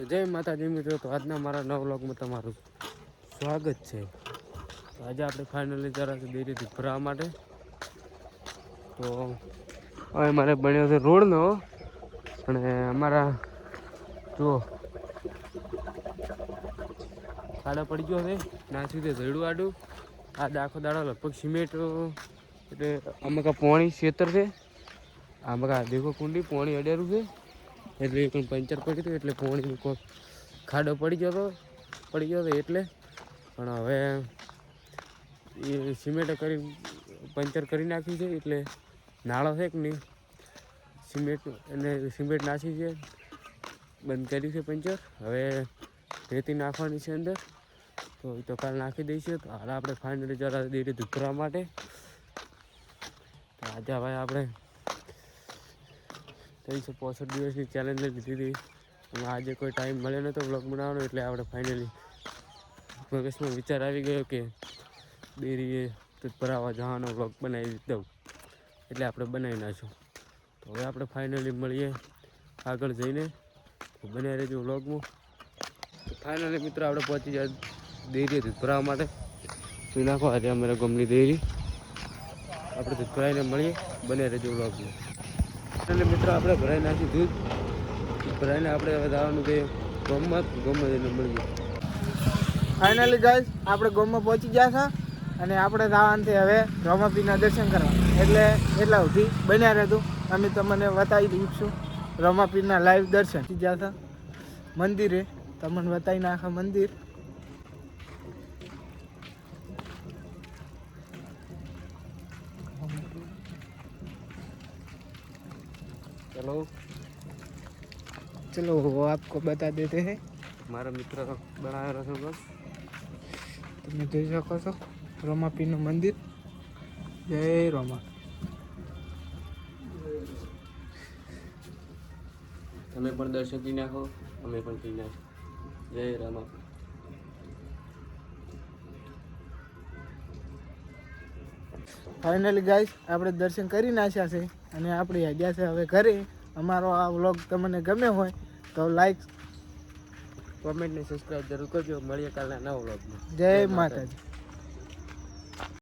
જય માતાજી મિત્રો, તો આજના મારા નવા વ્લોગમાં તમારું સ્વાગત છે. તો આજે આપણે ફાઇનલી જરા ડેરીથી ભરવા માટે તો હવે મારે બન્યો છે રોડનો, અને અમારા જો ખાડો પડી ગયો છે નાસી દે ઝેડું આડું આ આખો દાડો લગભગ સિમેન્ટ એટલે અમે પોણી ખેતર છે આમાં દેખો કુંડી પોણી અડેરું છે એટલે પણ પંચર પડી હતું એટલે પોણી ખાડો પડી ગયો હતો એટલે પણ હવે એ સિમેન્ટ કરી પંચર કરી નાખ્યું છે એટલે નાળો છે કે નહીં સિમેન્ટ અને સિમેન્ટ નાખી છે બંધ કર્યું છે પંચર. હવે રેતી નાખવાની છે અંદર, તો એ તો કાલ નાખી દઈશું. તો હાલ આપણે ફાઇનલી જરા ડેરી ધૂપરા માટે તો આજે હવે આપણે 365 દિવસની ચેલેન્જ લઈ લીધી હતી. આજે કોઈ ટાઈમ મળે નહોતો વ્લોગ બનાવવાનો એટલે આપણે ફાઇનલી મગજમાં વિચાર આવી ગયો કે ડેરીએ દૂધ ભરાવવા જવાનો વ્લોગ બનાવી દઉં એટલે આપણે બનાવી નાખ્યું. તો હવે આપણે ફાઇનલી મળીએ આગળ જઈને, તો બનાવી રહેજો વ્લોગમાં. તો ફાઇનલી મિત્રો આપણે પહોંચી જાય ડેરીએ દૂધ ભરાવવા માટે. તો નાખો આજે અમારા ગામની ડેરી આપણે દૂધ ભરાઈને મળીએ, બનાવી રહેજો વ્લોગમાં. એટલે મિત્રો આપણે ભરાઈ નાખી દૂધ ભરાઈને આપણે હવે જવાનું છે ગામમાં જઈને મળીએ. ફાઇનલી ગાઈસ આપણે ગામમાં પહોંચી ગયા છે અને આપણે જવાનું છે હવે રમાપીરના દર્શન કરવા. એટલે એટલા સુધી બન્યા રહેતું, અમે તમને બતાવી દઈશું રમાપીરના લાઈવ દર્શન. ગયા હતા મંદિરે, તમને બતાવી નાખે મંદિર. चलो वो आपको बता देते हैं. મારા મિત્ર બનાવેલો છે બસ તમે જોઈ શકો છો રમાપીરનું મંદિર. જય રમા. તમે પણ દર્શન કરી નાખો, અમે પણ કરી નાખો. જય રામા. ફાઇનલી ગાઈસ આપણે દર્શન કરી નાખ્યા છે અને આપણે ગયા છે હવે ઘરે. અમારો આ વ્લોગ તમને ગમ્યો હોય તો લાઈક કોમેન્ટ ને સબસ્ક્રાઈબ જરૂર કરજો. મળીએ કાલના નવા વ્લોગમાં. જય માતાજી.